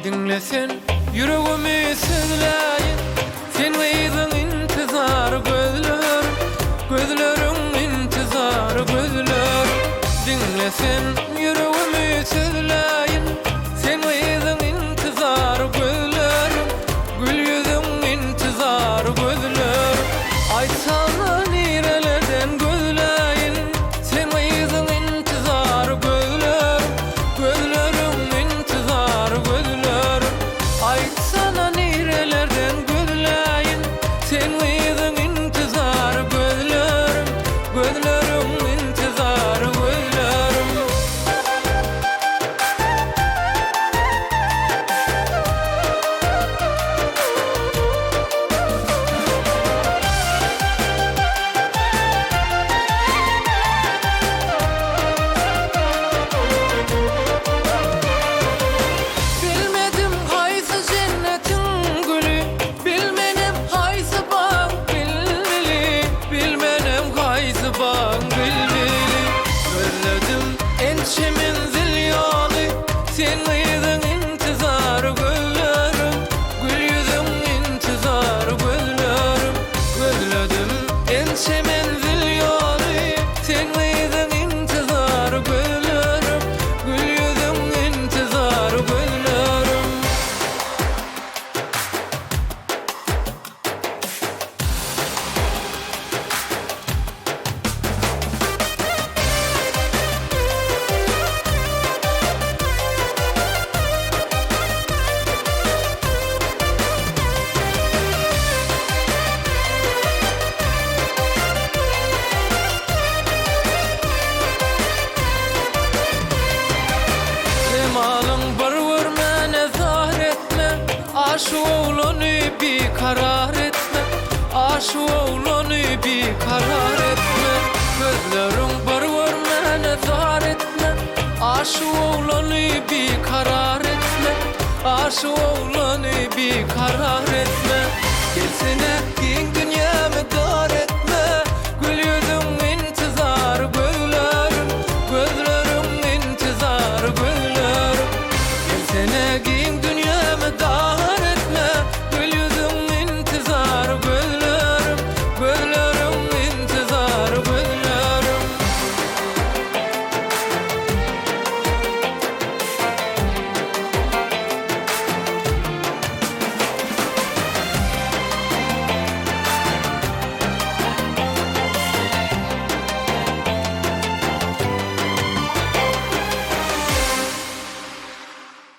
Dinlesen yüreğimi sözleyin, sen veydin intizar gözlerim, gözlerim intizar gözlerim. Dinlesen yüreğimi sözleyin, sen veydin intizar gözlerim, gül yüzün intizar gözlerim. Aytsana nirelerden gözleyin, sen veydin intizar gözlerim, gözlerim intizar gözlerim. Aytsana nirelerden gözleyin, sen veydin intizar gözlerim, gözlerim intizar gözlerim. Bilmedim haysı cennetin gülü, bilmenem haysı bağ bilmeli, bilmenem haysı bağ bilmeli. Gözledim ençemin zilyani, sen veydin intizar gözlerim, gül yüzüm intizar gözlerim. Gözledim ençemin zilyani, sen veydin intizar gözlerim, gül yüzüm intizar gözlerim. Cemalın barvır mene zahir etme, aşu oğlanı bir karar etme, aşu oğlanı bir karar etme. Gözlerin barvır mene zahir etme, aşu oğlanı bir karar etme, aşu oğlanı bir karar etme. Gelsene